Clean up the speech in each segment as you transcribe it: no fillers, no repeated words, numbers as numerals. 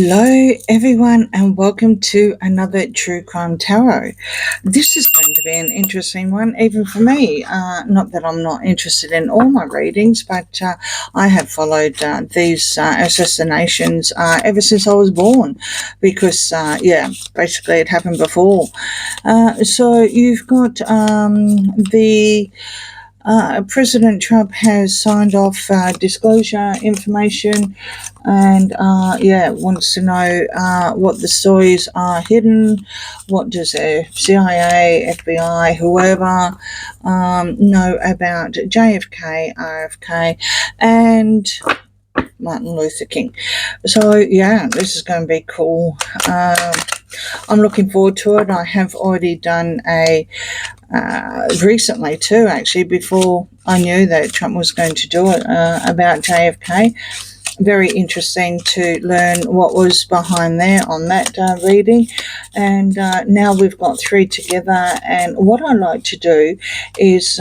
Hello, everyone, and welcome to another True Crime Tarot. This is going to be an interesting one, even for me. Not that I'm not interested in all my readings, but I have followed these assassinations ever since I was born because, basically it happened before. So you've got the President Trump has signed off disclosure information and wants to know what the stories are hidden, what does the CIA, FBI, whoever know about JFK, RFK, and Martin Luther King. So this is going to be cool. I'm looking forward to it. I have already done a recently too, actually, before I knew that Trump was going to do it, about JFK. Very interesting to learn what was behind there on that reading. And now we've got three together. And what I like to do is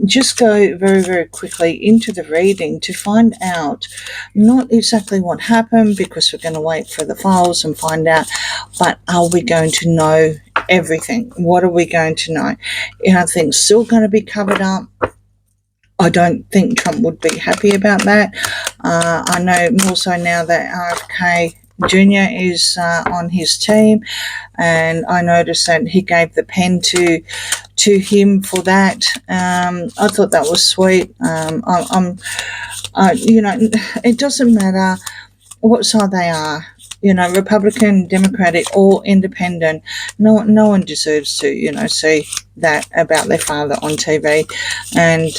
just go very, very quickly into the reading to find out not exactly what happened, because we're going to wait for the files and find out, but are we going to know everything? What are we going to know? Are things still going to be covered up? I don't think Trump would be happy about that. I know more so now that RFK Jr. is on his team, and I noticed that he gave the pen to him for that. I thought that was sweet. It doesn't matter what side they are. Republican, Democratic, or Independent. No one deserves to, see that about their father on TV. And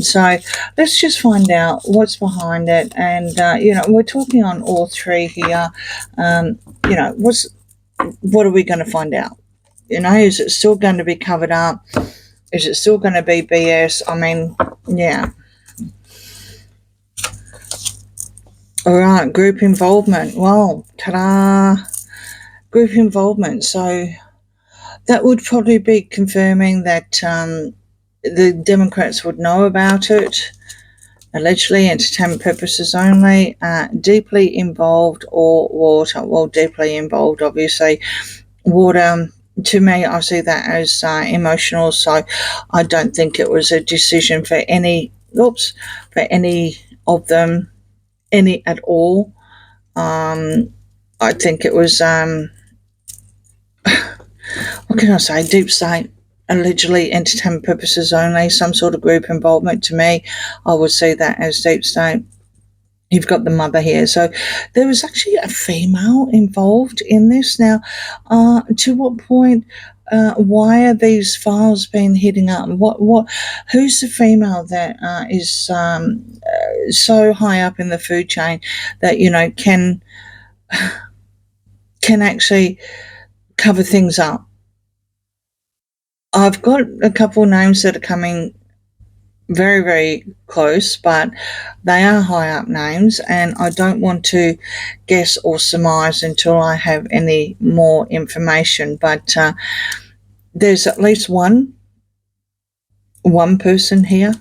so let's just find out what's behind it. And we're talking on all three here. What are we going to find out? Is it still going to be covered up? Is it still going to be BS? I mean, yeah. All right, group involvement. Well, ta-da! Group involvement. So that would probably be confirming that the Democrats would know about it. Allegedly, entertainment purposes only. Deeply involved or water. Well, deeply involved, obviously. Water, to me, I see that as emotional. So I don't think it was a decision for any of them, any at all. I think it was, what can I say, deep state, allegedly entertainment purposes only, some sort of group involvement. To me, I would see that as deep state. You've got the mother here. So there was actually a female involved in this. Now, to what point, why are these files being hidden up? Who's the female that is so high up in the food chain that, can actually cover things up? I've got a couple of names that are coming very, very close, but they are high up names, and I don't want to guess or surmise until I have any more information. But there's at least one person here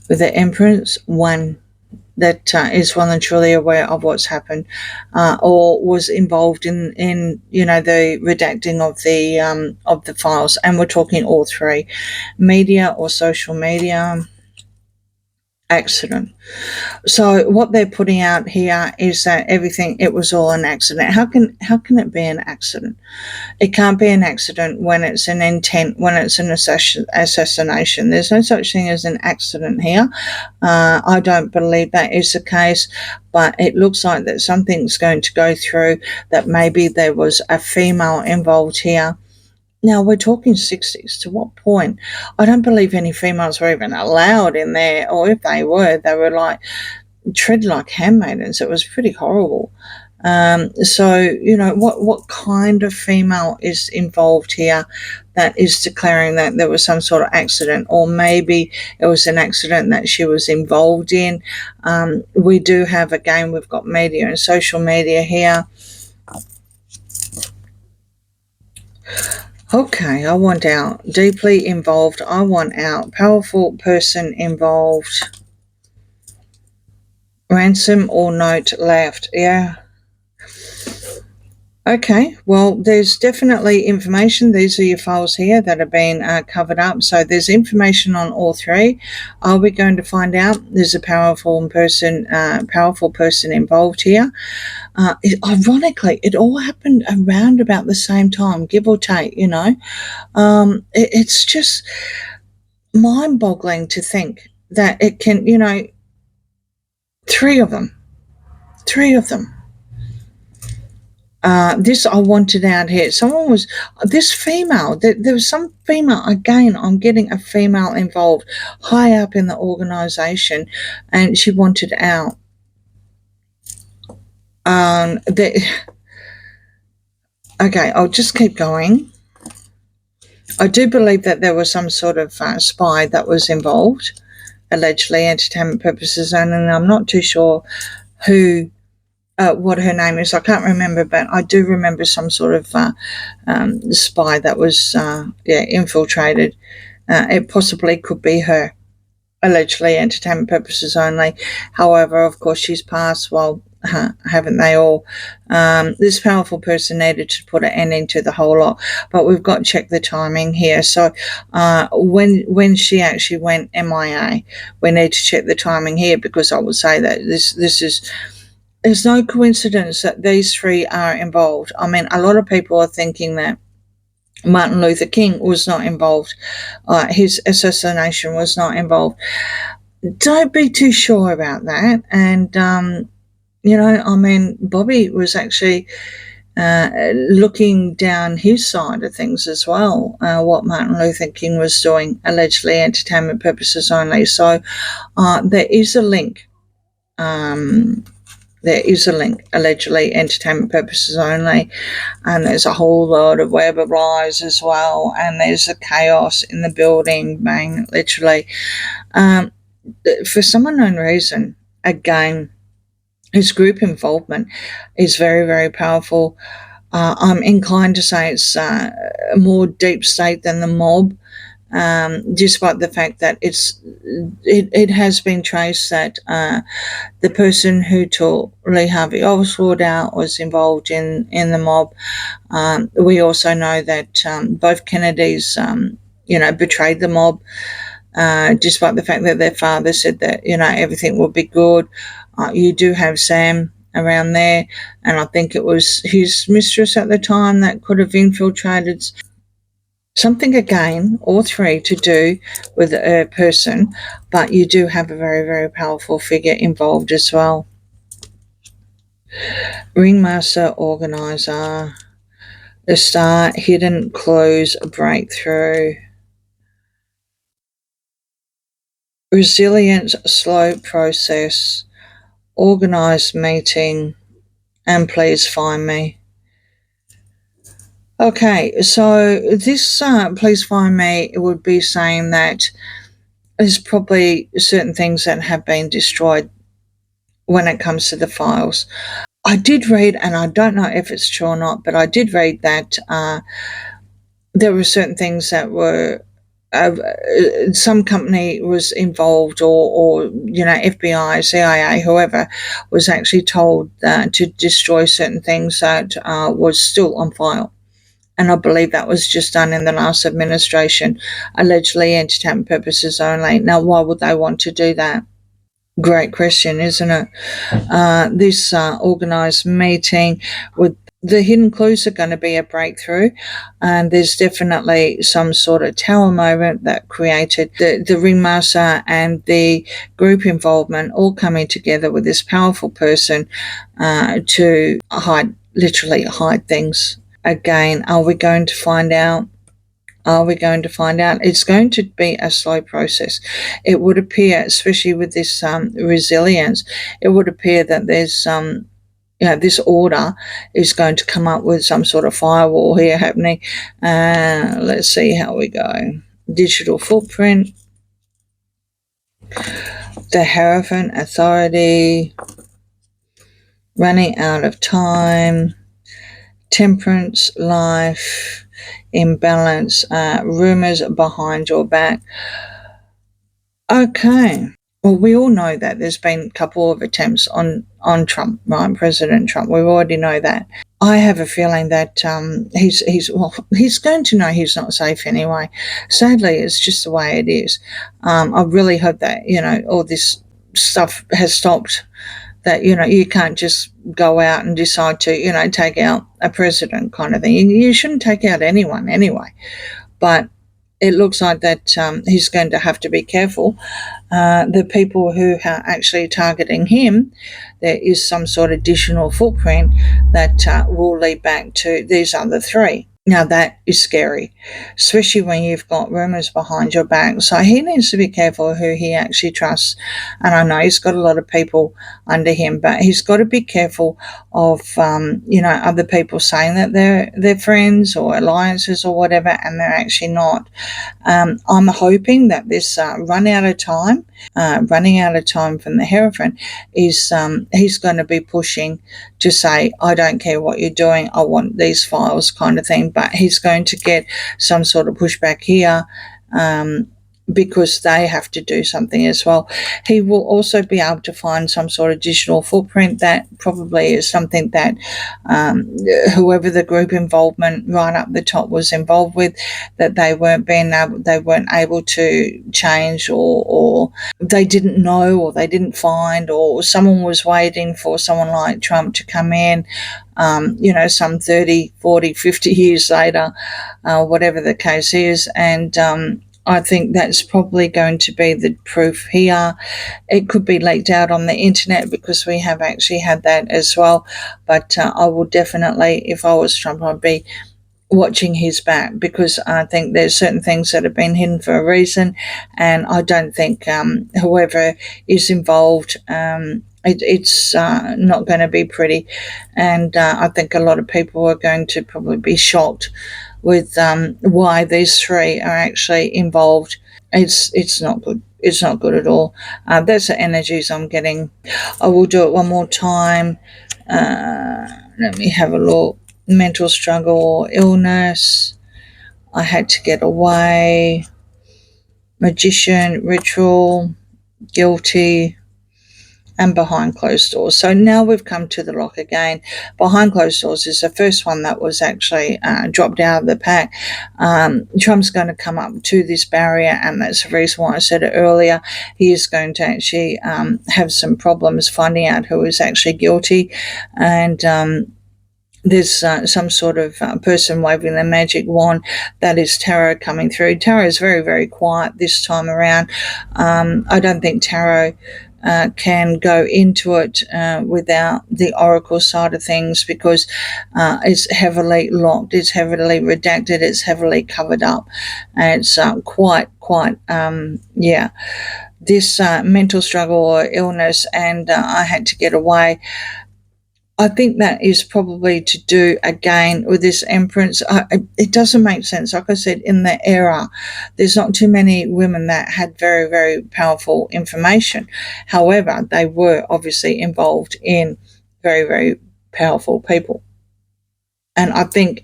with the Empress, one that is well and truly aware of what's happened, or was involved in the redacting of the files. And we're talking all three: media or social media, accident. So what they're putting out here is that it was all an accident. How can it be an accident? It can't be an accident when it's an intent, when it's an assassination. There's no such thing as an accident here. I don't believe that is the case, but it looks like that something's going to go through, that maybe there was a female involved here. Now, we're talking 60s. To what point? I don't believe any females were even allowed in there, or if they were treated like handmaidens. It was pretty horrible. So, what kind of female is involved here that is declaring that there was some sort of accident, or maybe it was an accident that she was involved in? We do have, again, we've got media and social media here. Okay, I want out. Deeply involved, I want out. Powerful person involved. Ransom or note left. Yeah, Okay, well, there's definitely information. These are your files here that have been covered up. So there's information on all three. Are we going to find out? There's a powerful person involved here. Ironically, it all happened around about the same time, give or take. It's just mind-boggling to think that it can. Three of them. Three of them. This I wanted out here. Someone was this female. There was some female again. I'm getting a female involved high up in the organisation, and she wanted out. The, okay, I'll just keep going. I do believe that there was some sort of spy that was involved, allegedly entertainment purposes only, and I'm not too sure who what her name is. I can't remember, but I do remember some sort of spy that was infiltrated. It possibly could be her, allegedly entertainment purposes only. However, of course, she's passed. Well, haven't they all? This powerful person needed to put an end to the whole lot, but we've got to check the timing here. So when she actually went MIA, we need to check the timing here, because I would say that this is. There's no coincidence that these three are involved. I mean, a lot of people are thinking that Martin Luther King was not involved. His assassination was not involved. Don't be too sure about that. And, Bobby was actually looking down his side of things as well, what Martin Luther King was doing, allegedly entertainment purposes only. So there is a link. There is a link, allegedly entertainment purposes only, and there's a whole lot of web of lies as well, and there's a chaos in the building, bang, literally. For some unknown reason, again, his group involvement is very, very powerful. I'm inclined to say it's more deep state than the mob, despite the fact that it has been traced that the person who took Lee Harvey Oswald out was involved in the mob. We also know that both Kennedys, betrayed the mob, despite the fact that their father said that, everything will be good. You do have Sam around there, and I think it was his mistress at the time that could have infiltrated. Something again, all three to do with a person, but you do have a very, very powerful figure involved as well. Ringmaster, organizer, the star, hidden clues, breakthrough, resilience, slow process, organized meeting, and please find me. Okay, so this please find me, it would be saying that there's probably certain things that have been destroyed when it comes to the files. I did read, and I don't know if it's true or not, but I did read that there were certain things that were some company was involved, or FBI, CIA, whoever was actually told to destroy certain things that was still on file. And I believe that was just done in the last administration, allegedly entertainment purposes only. Now, why would they want to do that? Great question, isn't it? This organised meeting with the hidden clues are going to be a breakthrough, and there's definitely some sort of tower moment that created the ringmaster and the group involvement all coming together with this powerful person to literally hide things. Again, are we going to find out? Are we going to find out? It's going to be a slow process. It would appear, especially with this resilience, it would appear that there's this order is going to come up with some sort of firewall here happening. Let's see how we go. Digital footprint, the Hierophant Authority, running out of time, temperance, life, imbalance, rumors behind your back. Okay. Well, we all know that there's been a couple of attempts on Trump, right? President Trump. We already know that. I have a feeling that he's going to know he's not safe anyway. Sadly, it's just the way it is. I really hope that all this stuff has stopped. That you can't just go out and decide to take out a president kind of thing. You shouldn't take out anyone anyway. But it looks like that he's going to have to be careful. The people who are actually targeting him, there is some sort of additional footprint that will lead back to these other three. Now that is scary, especially when you've got rumours behind your back. So he needs to be careful who he actually trusts. And I know he's got a lot of people under him, but he's got to be careful of other people saying that they're friends or alliances or whatever, and they're actually not. I'm hoping that this running out of time from the Hierophant is he's going to be pushing to say, I don't care what you're doing, I want these files kind of thing. But he's going to get some sort of pushback here. Because they have to do something as well. He will also be able to find some sort of digital footprint that probably is something that whoever the group involvement right up the top was involved with, that they weren't able to change, or they didn't know, or they didn't find, or someone was waiting for someone like Trump to come in, some 30, 40, 50 years later, whatever the case is. And I think that's probably going to be the proof here. It could be leaked out on the internet because we have actually had that as well. But I will definitely, if I was Trump, I'd be watching his back, because I think there's certain things that have been hidden for a reason. And I don't think whoever is involved, it's not going to be pretty. And I think a lot of people are going to probably be shocked with why these three are actually involved. It's not good. It's not good at all. That's the energies I'm getting. I will do it one more time. Let me have a look. Mental struggle or illness. I had to get away. Magician, ritual, guilty, and behind closed doors. So now we've come to the lock again. Behind closed doors is the first one that was actually dropped out of the pack. Trump's going to come up to this barrier, and that's the reason why I said it earlier. He is going to actually have some problems finding out who is actually guilty. And there's some sort of person waving the magic wand. That is tarot coming through. Tarot is very, very quiet this time around. I don't think tarot can go into it without the oracle side of things, because it's heavily locked, it's heavily redacted, it's heavily covered up, and it's quite this mental struggle or illness, and I had to get away. I think that is probably to do again with this Empress. It doesn't make sense. Like I said, in the era, there's not too many women that had very, very powerful information. However, they were obviously involved in very, very powerful people. And I think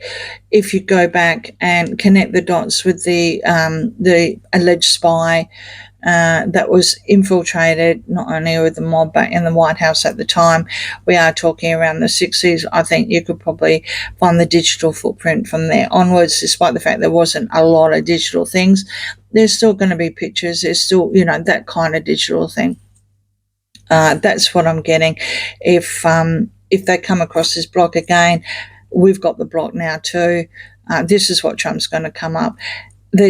if you go back and connect the dots with the alleged spy that was infiltrated not only with the mob but in the White House at the time, we are talking around the 60s. I think you could probably find the digital footprint from there onwards, despite the fact there wasn't a lot of digital things. There's still going to be pictures. There's still, that kind of digital thing. That's what I'm getting. If they come across this block again, we've got the block now too. This is what Trump's going to come up.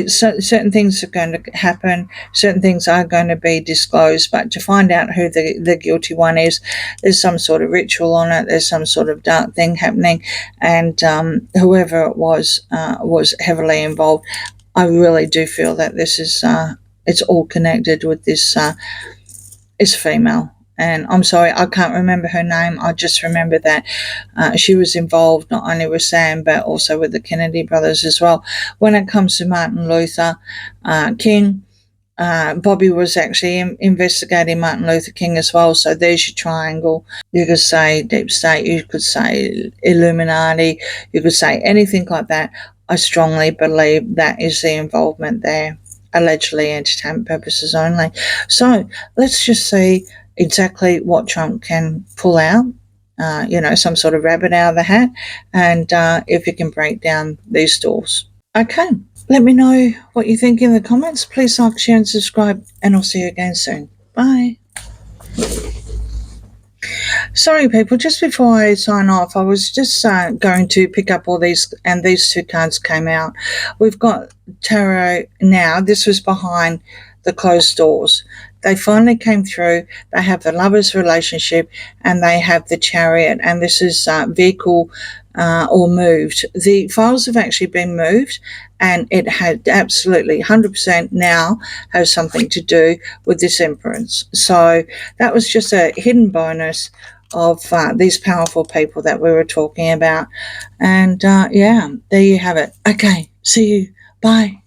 Certain things are going to happen, certain things are going to be disclosed, but to find out who the guilty one is, there's some sort of ritual on it, there's some sort of dark thing happening, and whoever it was heavily involved. I really do feel that this is it's all connected with this is female. And I'm sorry, I can't remember her name. I just remember that she was involved not only with Sam, but also with the Kennedy brothers as well. When it comes to Martin Luther King, Bobby was actually investigating Martin Luther King as well. So there's your triangle. You could say deep state, you could say Illuminati, you could say anything like that. I strongly believe that is the involvement there. Allegedly entertainment purposes only. So let's just see exactly what Trump can pull out. some sort of rabbit out of the hat, and if you can break down these doors. Okay, let me know what you think in the comments. Please like, share, and subscribe, and I'll see you again soon. Bye. Sorry, people, just before I sign off, I was just going to pick up all these, and these two cards came out. We've got Tarot now. This was behind the closed doors. They finally came through. They have the lover's relationship, and they have the Chariot, and this is vehicle or moved. The files have actually been moved, and it had absolutely 100% now has something to do with this Empress. So that was just a hidden bonus of these powerful people that we were talking about. And yeah, there you have it. Okay, see you. Bye.